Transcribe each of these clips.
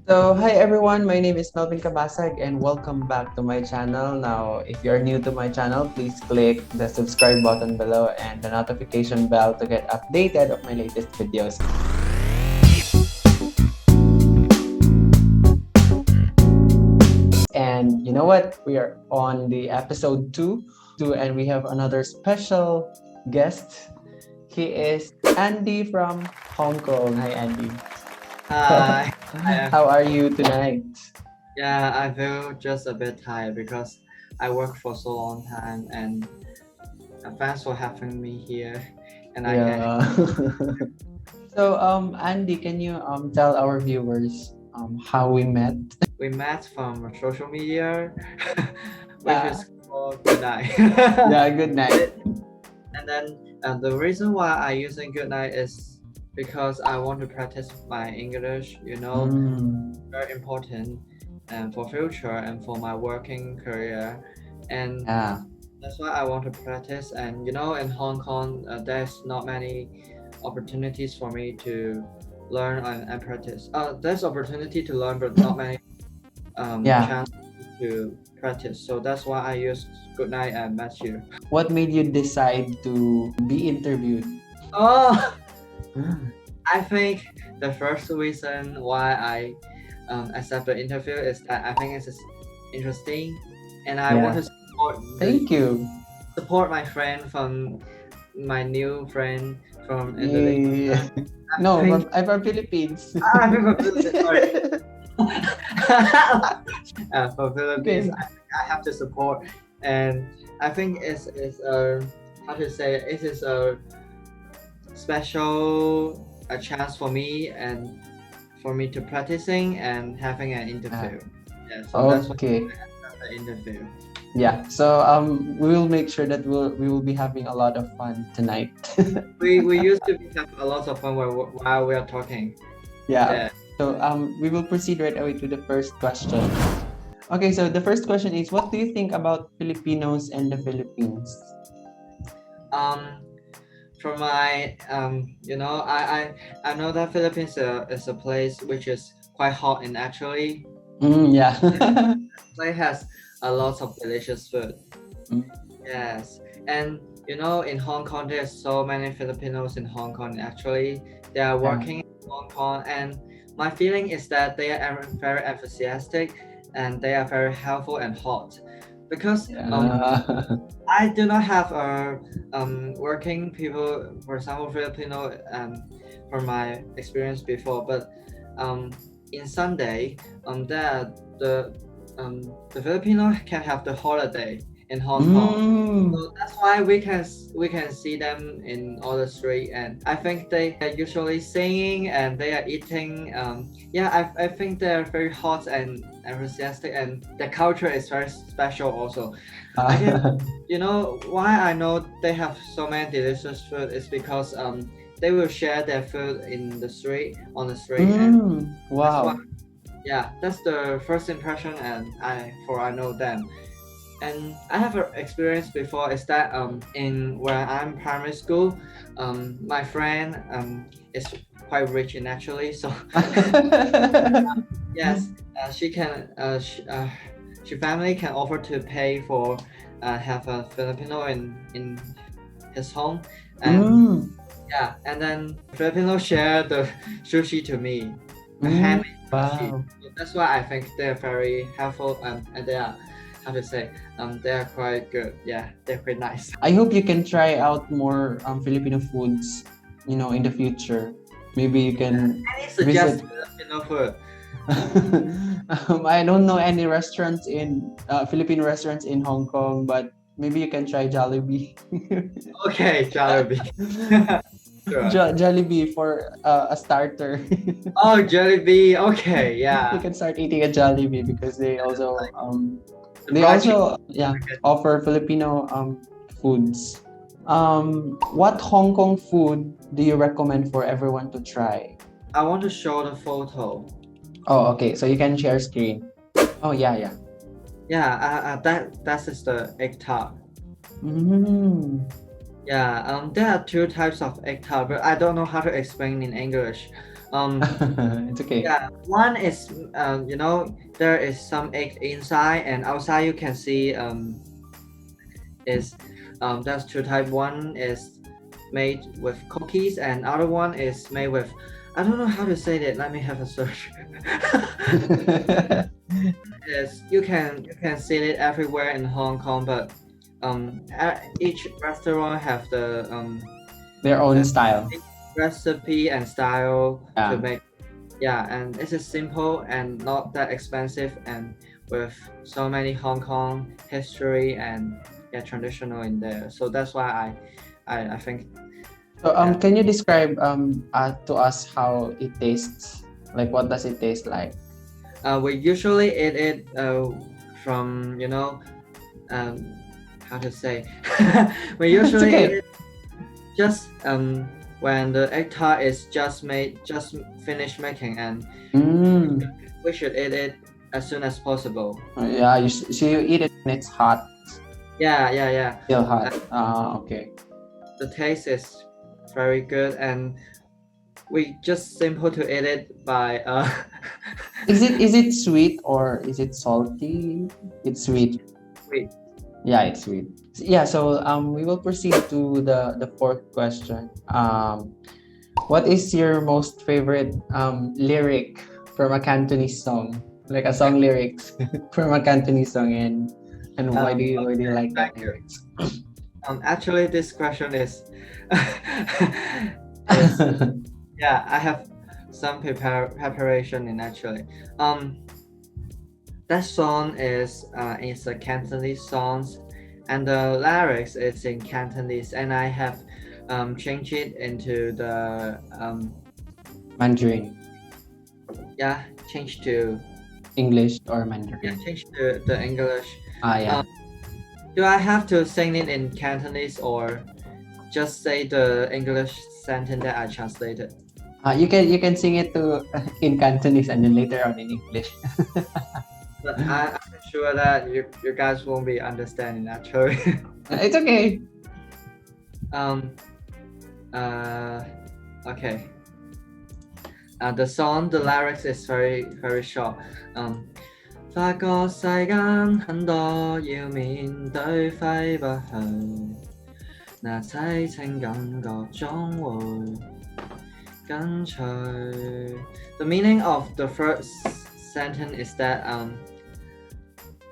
So, hi everyone, my name is Melvin Cabasag and welcome back to my channel. Now, if you're new to my channel, please click the subscribe button below and the notification bell to get updated of my latest videos. And you know what? We are on the episode 2 and we have another special guest. He is Andy from Hong Kong. Hi, Andy. Hi. How are you tonight? Yeah, I feel just a bit tired because I worked for so long time and thanks for having me here. And I can Yeah. So, Andy, can you tell our viewers how we met? we met from social media, which Yeah. is called Good Night. Yeah. Good night. And then the reason why I using Good Night is because I want to practice my English. Mm, Very important and for future and for my working career. And yeah. that's why I want to practice. And in Hong Kong, there's not many opportunities for me to learn and practice. There's opportunity to learn, but not many Yeah. chance to practice. So that's why I use Good Night and met you. What made you decide to be interviewed? Oh, I think the first reason why I accept the interview is that I think it's interesting, and I want Yeah. to Thank you. support my friend from my new friend from Yeah. Indonesia. I No, think I'm from Philippines. I'm from Philippines. Sorry, for Philippines, Okay. I have to support, and I think it's a how to say it is a special a chance for me and for me to practicing and having an interview. Yeah, so that's why Okay. I have the interview. Yeah. So we will make sure that we will be having a lot of fun tonight. We used to have a lot of fun while we are talking. Yeah. Yeah. So we will proceed right away to the first question. Okay, so the first question is, what do you think about Filipinos and the Philippines? Um, from my I know that Philippines is a place which is quite hot and actually Yeah. it has a lot of delicious food. Mm, Yes, and in Hong Kong, there's so many Filipinos in Hong Kong. Actually, they are yeah. working in Hong Kong, and my feeling is that they are very enthusiastic and they are very helpful and hot. Because Yeah. I do not have working people, for example, Filipino, from my experience before, but um, in Sunday, the Filipino can have the holiday in Hong Kong. Mm. So that's why we can see them in all the street, and I think they are usually singing and they are eating. Yeah, I think they are very hot and enthusiastic, and the culture is very special also. I can, why I know they have so many delicious food is because they will share their food in the street on the street, and that's why. Wow. Yeah, that's the first impression, and I know them. And I have an experience before is that in where I'm primary school, my friend is quite rich in actually, so yes, she family can offer to pay for have a Filipino in his home, and Mm. yeah, and then Filipino share the sushi to me, a Mm. handmade sushi. Wow. So that's why I think they're very helpful, and they are how to say they are quite good. Yeah, they're quite nice. I hope you can try out more Filipino foods, in the future. Maybe you can Any visit. suggest Filipino food? I don't know any restaurants in Filipino restaurants in Hong Kong, but maybe you can try Jollibee. Okay, Jollibee. Sure. Jollibee for a starter. Oh, Jollibee. Okay, You yeah. can start eating at Jollibee because they also The fried chicken. offer Filipino foods. What Hong Kong food do you recommend for everyone to try? I want to show the photo. Oh, okay. So you can share screen. Oh, yeah, yeah. Yeah, that is the egg tart. Mm. Yeah, there are two types of egg tart, but I don't know how to explain in English. It's okay. Yeah, one is there is some egg inside and outside you can see is there's two type. One is made with cookies and other one is made with, I don't know how to say that. Let me have a search. Yes, you can see it everywhere in Hong Kong, but each restaurant have the Their own style. recipe and style to Yeah. make. Yeah, and it is simple and not that expensive, and with so many Hong Kong history and yeah traditional in there. So that's why I think So that can you describe to us how it tastes? Like what does it taste like? we usually eat it from um how to say we It's usually eat okay. it just when the egg tart is just finished making, and Mm. we should eat it as soon as possible. Yeah, so you eat it when it's hot, Yeah. still hot. Uh, Okay. the taste is very good, and we just simple to eat it by Is it sweet or is it salty? It's sweet. wait. Yeah, it's sweet. Yeah, so we will proceed to the fourth question. What is your most favorite lyric from a Cantonese song? Like a song lyrics from a Cantonese song, and why do you Okay, like that thank you. lyrics? Actually, this question is yeah. I have some preparation in actually. That song is a Cantonese song, and the lyrics is in Cantonese, and I have changed it into the Mandarin, yeah changed to English or Mandarin? changed to the English. Yeah. Um, do I have to sing it in Cantonese or just say the English sentence that I translated? You can sing it to in Cantonese and then later on in English. But I'm sure that you guys won't be understanding actually. It's okay. um. Uh. Okay. The song, the lyrics is very short. 發覺世間很多要面對揮不去，那凄清感覺總會跟隨。The meaning of the first sentence is that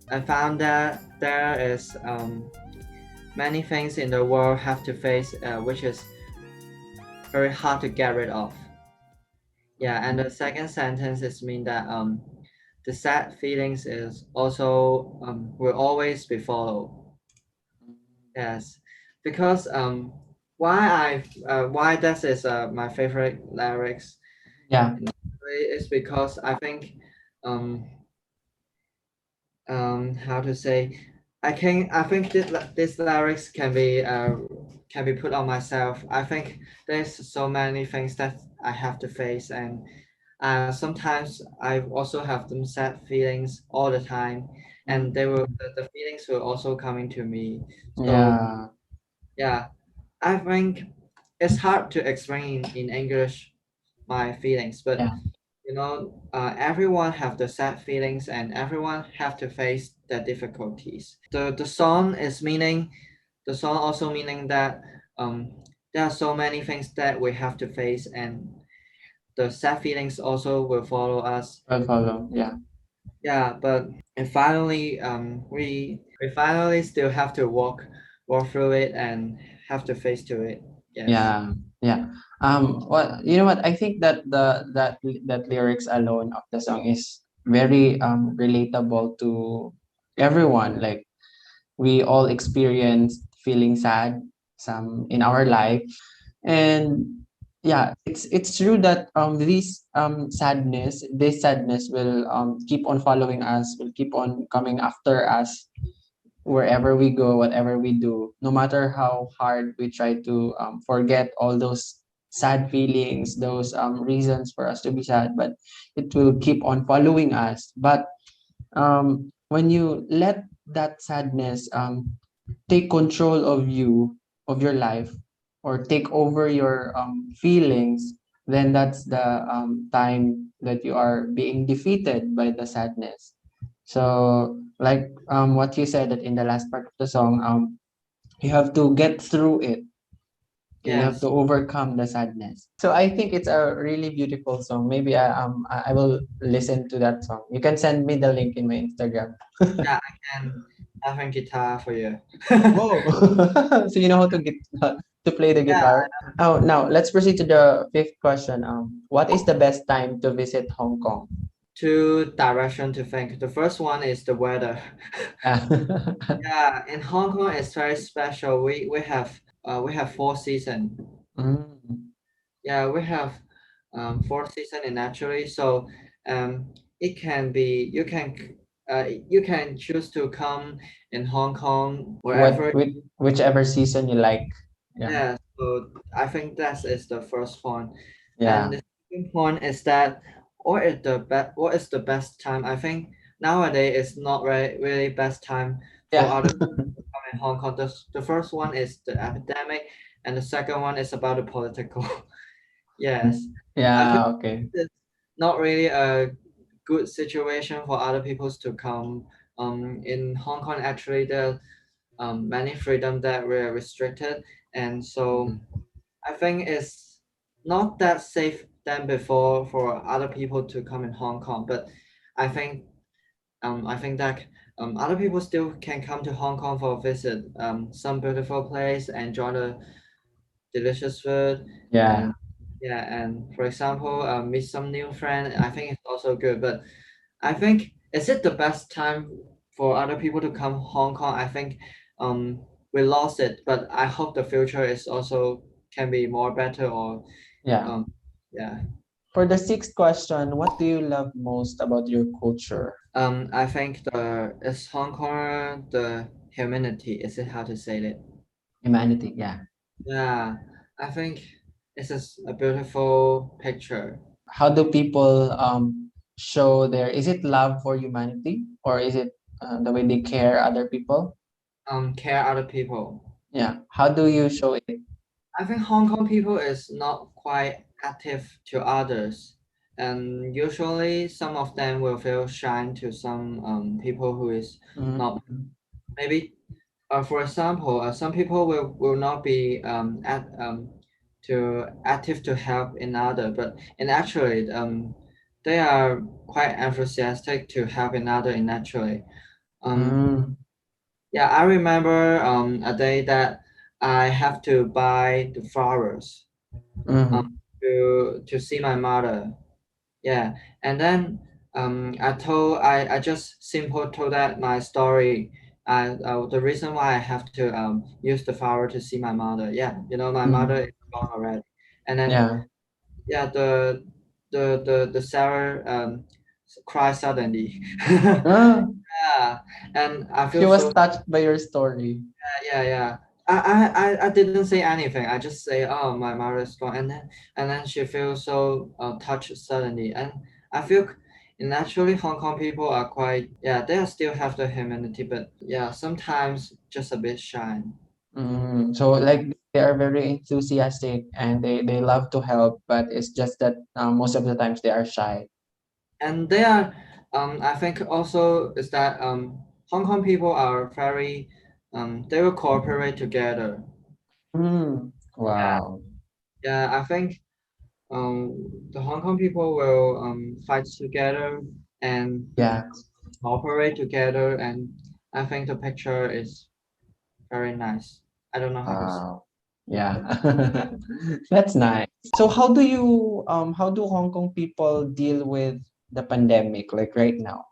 I found that there is many things in the world have to face, which is very hard to get rid of. Yeah, and the second sentence is mean that the sad feelings is also will always be followed. Yes, because why this is my favorite lyrics Yeah. is because I think um how to say I think this lyrics can be put on myself. I think there's so many things that I have to face, and sometimes I also have them sad feelings all the time, and the feelings will also coming to me. So Yeah. yeah, I think it's hard to explain in English my feelings, but Yeah. everyone have the sad feelings and everyone have to face the difficulties. The song also meaning that there are so many things that we have to face, and the sad feelings also will follow us. I'll follow. Yeah. Yeah, but and finally we finally still have to walk through it and have to face to it. Yes. Yeah. Yeah. What you know what I think that that lyrics alone of the song is very relatable to everyone. Like we all experience feeling sad some in our life, and yeah, it's true that this sadness will keep on following us, will keep on coming after us wherever we go, whatever we do, no matter how hard we try to forget all those sad feelings, those reasons for us to be sad, but it will keep on following us. But when you let that sadness take control of you, of your life, or take over your feelings, then that's the time that you are being defeated by the sadness. So like what you said that in the last part of the song, you have to get through it. Okay, you have to Yes. overcome the sadness. So I think it's a really beautiful song. Maybe I will listen to that song. You can send me the link in my Instagram. Yeah, I can have a guitar for you. Whoa! So you know how to get to play the Yeah, guitar. Oh, now let's proceed to the fifth question. What is the best time to visit Hong Kong? two direction to think. The first one is the weather. Yeah. Yeah, in Hong Kong it's very special. We have four season. Mm. Yeah, we have four season in actually. So it can be you can choose to come in Hong Kong What wherever. whichever season you like. Yeah. Yeah, so I think that is the first point. And Yeah. the second point is that what is the best time? I think nowadays it's not really best time for Yeah. other people to come in Hong Kong. The first one is the epidemic, and the second one is about the political. Yes, I feel Yeah. Okay. it's not really a good situation for other peoples to come. In Hong Kong, actually, there are many freedom that were restricted, and so Mhm. I think it's not that safe than before for other people to come in Hong Kong. But I think I think that other people still can come to Hong Kong for a visit. Some beautiful place, enjoy the delicious food, Yeah. and yeah, and for example, meet some new friend. I think it's also good. But I think is it the best time for other people to come Hong Kong? I think we lost it, but I hope the future is also can be more better or Yeah. um yeah. For the sixth question, what do you love most about your culture? I think the is Hong Kong the humanity. Is it how to say it? Humanity. Yeah. Yeah, I think it's just a beautiful picture. How do people show their, is it love for humanity, or is it the way they care other people? Care other people. Yeah. How do you show it? I think Hong Kong people is not quite active to others, and usually some of them will feel shy to some people who is not Mhm. maybe. For example, some people will not be to active to help in other, but in actually they are quite enthusiastic to help in other in actually. Um, Mm. yeah, I remember a day that I have to buy the flowers um, Mhm. to see my mother. Yeah, and then I just simple told that my story. The reason why I have to use the flower to see my mother. Yeah, you know my mother Mhm. is gone already, and then Yeah. yeah the Sarah cry suddenly. Ah, Yeah, and I she feel was so. touched by your story. Yeah. I didn't say anything. I just say, "Oh, my mother is gone," and then she feels so touched suddenly, and I feel, naturally Hong Kong people are quite they are still have the humanity, but yeah, sometimes just a bit shy, So like they are very enthusiastic and they love to help, but it's just that most of the times they are shy. and they are I think also is that Hong Kong people are very they will cooperate together. Yeah, Wow. yeah, I think the Hong Kong people will fight together and Yeah. cooperate together, and I think the picture is very nice. I don't know how to say. Wow. Yeah. That's nice. So how do Hong Kong people deal with the pandemic like right now?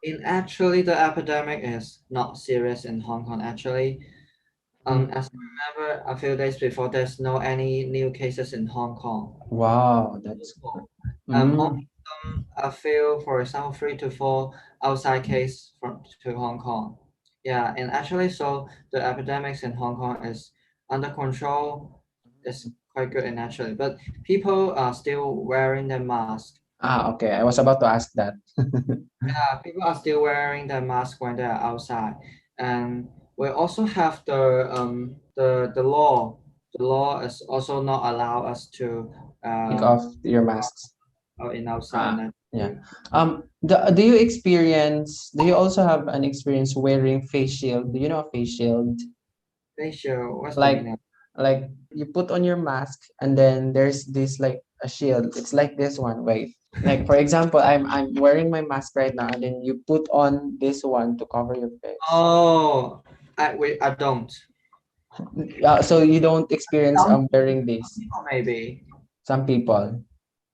In actually, the epidemic is not serious in Hong Kong. Actually, Mm. as I remember, a few days before, there's no any new cases in Hong Kong. Wow, that's Only mm. a few, for example, 3 to 4 outside case from to Hong Kong. Yeah, and actually, so the epidemics in Hong Kong is under control. It's quite good and actually, but people are still wearing their mask. Ah, okay. I was about to ask that. Yeah, people are still wearing their mask when they are outside, and we also have the law. the law is also not allow us to Take uh, off your masks. out in outside. Ah, And yeah. Do you also have an experience wearing face shield? Do you know a face shield? facial, what's the Like, meaning? like you put on your mask and then there's this like a shield. It's like this one. Wait. Like for example, I'm wearing my mask right now and then you put on this one to cover your face. Oh, I don't. So you don't experience Some wearing this. people maybe. Some people.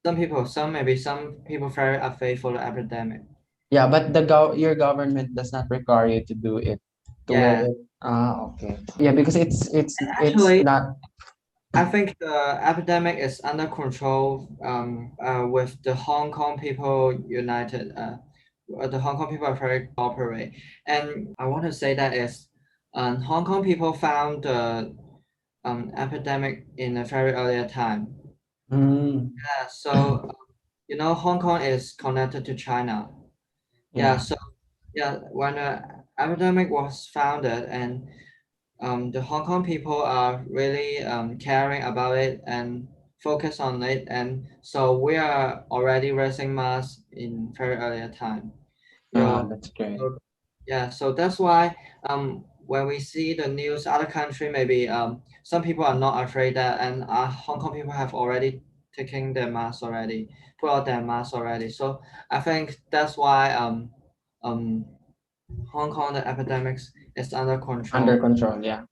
Some people very afraid for the epidemic. Yeah, but your government does not require you to do it, to wear Yeah, it. Ah, okay. Yeah, because it's actually, not. I think the epidemic is under control with the Hong Kong people united. The Hong Kong people are very cooperate, and I want to say that is, Hong Kong people found the epidemic in a very earlier time. Mm, So Hong Kong is connected to China. Yeah, yeah. so yeah, when the epidemic was founded and the Hong Kong people are really caring about it and focus on it, and so we are already raising masks in very earlier time. You Ah, know, that's great. so, yeah, so that's why when we see the news, other country maybe some people are not afraid that, and Hong Kong people have already taken their masks already, put out their masks already. So I think that's why um Hong Kong the epidemics is under Under control. control. Yeah.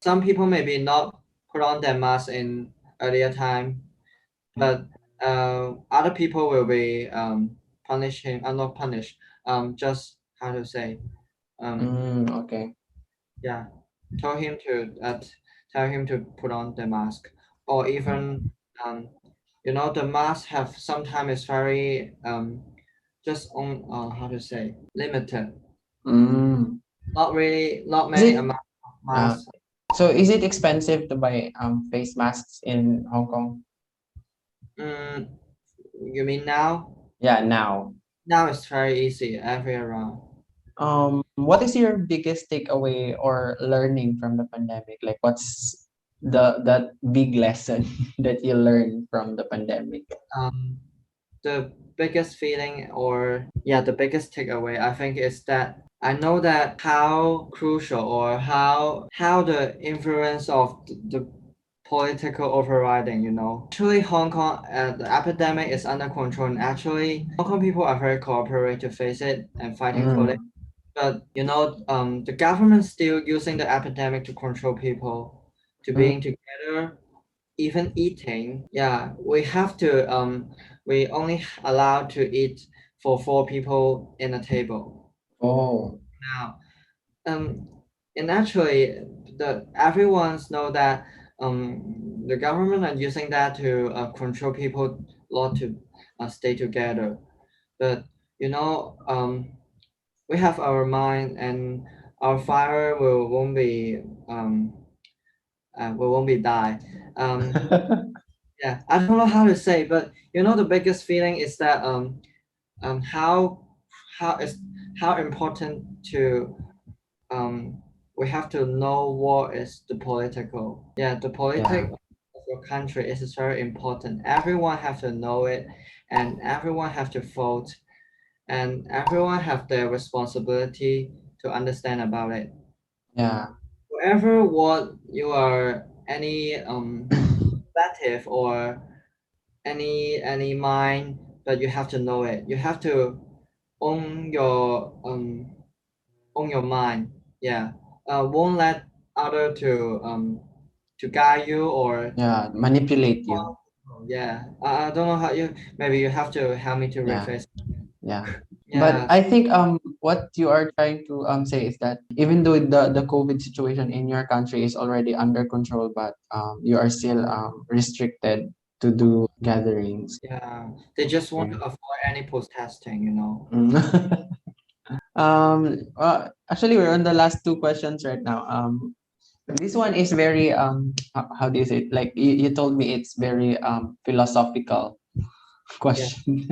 Some people maybe not put on their mask in earlier time, Yeah. but other people will be punishing, not punished. Just how to say, um, Okay. yeah, tell him to tell him to put on the mask, or Yeah. even the mask have sometimes is very just on how to say limited. Mm. Not really, not Is many it amount of uh masks. so is it expensive to buy face masks in Hong Kong? Mm, you mean now? Yeah, now. Now it's very easy every around. What is your biggest takeaway or learning from the pandemic? Like what's that big lesson that you learned from the pandemic? Um, the biggest feeling or yeah, the biggest takeaway I think is that I know that how crucial or how the influence of the political overriding, Actually, Hong Kong, the epidemic is under control, and actually, Hong Kong people are very cooperative to face it and fighting for it. Mm. But the government still using the epidemic to control people to Mm. being together, even eating. Yeah, we only allowed to eat for four people in a table Oh, now. Um, and actually, the everyone's know that the government are using that to control people lot to stay together. But we have our mind and our fire um won't be die. Yeah, I don't know how to say, but the biggest feeling is that how is how important to um we have to know what is the political. Yeah, the yeah, politic of your country is very important. Everyone have to know it, and everyone have to vote, and everyone have their responsibility to understand about it. yeah, Whoever what you are any perspective or any mind, but you have to know it. You have to own your um own your mind. Yeah. Won't let other to guide you or yeah. Manipulate you. yeah. I don't know how you maybe you have to help me to Yeah, rephrase. yeah. But Yeah. I think what you are trying to say is that even though the COVID situation in your country is already under control, but you are still restricted to do gatherings. Yeah. They just want Okay. to avoid any protesting. Mm. Actually, we're on the last two questions right now. This one is very how do you say it? Like you told me it's very philosophical Yeah. question.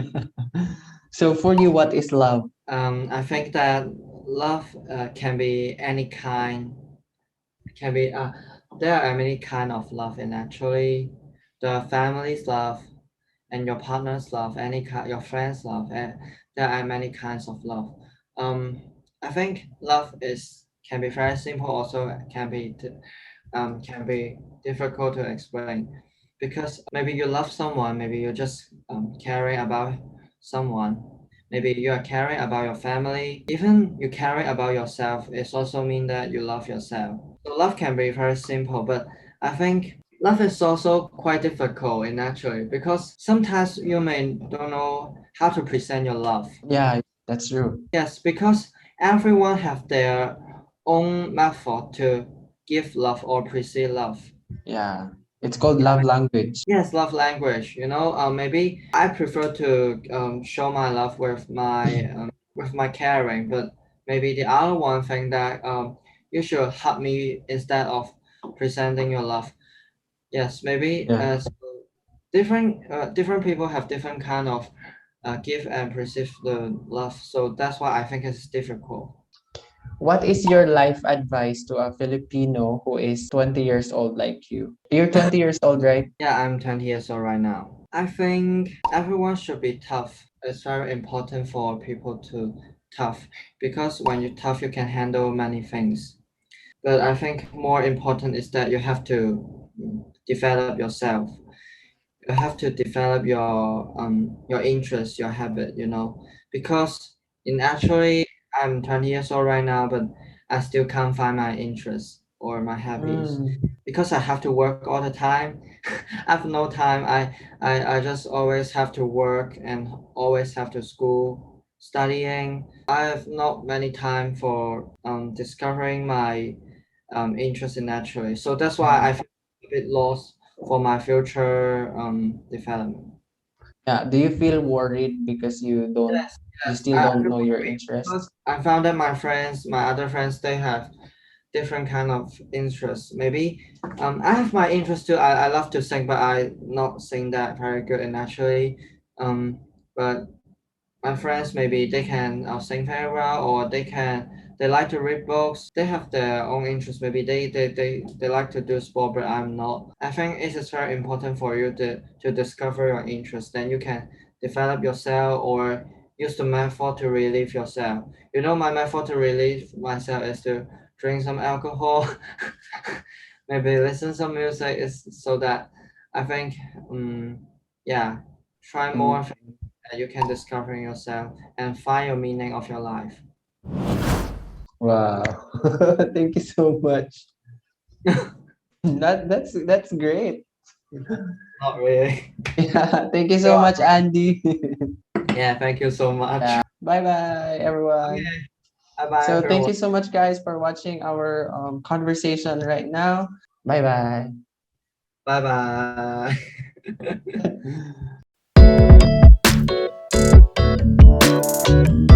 So for you, what is love? I think that love can be any kind. Can be there are many kind of love, and actually the family's love and your partner's love, any kind, your friends love, and there are many kinds of love. um I think love is can be very simple, also can be difficult to explain, because maybe you love someone, maybe you just caring about someone, maybe you are caring about your family, even you caring about yourself. It also mean that you love yourself. So love can be very simple, but I think love is also quite difficult in actually, because sometimes you may don't know how to present your love. Yeah, that's true. Yes, because everyone have their own method to give love or present love. Yeah. It's called love language. Yes, love language. Maybe I prefer to show my love with my caring, but maybe the other one think that you should hug me instead of presenting your love. Yes, maybe Yeah. different people have different kind of give and perceive the love. So that's why I think it's difficult. What is your life advice to a Filipino who is 20 years old like you? You're 20 years old, right? Yeah, I'm 20 years old right now. I think everyone should be tough. It's very important for people to tough, because when you're tough, you can handle many things. But I think more important is that you have to develop yourself. You have to develop your interest, your habit, because in actually I'm 20 years old right now, but I still can't find my interests or my hobbies, Mm. because I have to work all the time. I have no time. I just always have to work and always have to school studying. I have not many time for discovering my interest in naturally. So that's why Yeah. I feel a bit lost for my future development. Yeah. Do you feel worried because Yes, you yes. still I don't feel know your worried because interests? I found that my other friends, they have different kind of interests. Maybe I have my interest too. I love to sing, but I not sing that very good. And actually, but my friends, maybe they can sing very well, or they like to read books. They have their own interests. Maybe they like to do sport, but I'm not. I think it is very important for you to discover your interests. Then you can develop yourself or use the method to relieve yourself. My method to relieve myself is to drink some alcohol, maybe listen some music, is so that I think yeah, try Mm. more that you can discover in yourself and find your meaning of your life. Wow. Thank you so much. That's great. Not really. Yeah. Thank you So, so much, Andy. yeah, thank you so much. Yeah. Bye bye, everyone. Okay, bye bye, So thank everyone. you so much, guys, for watching our conversation right now. Bye bye. Bye bye.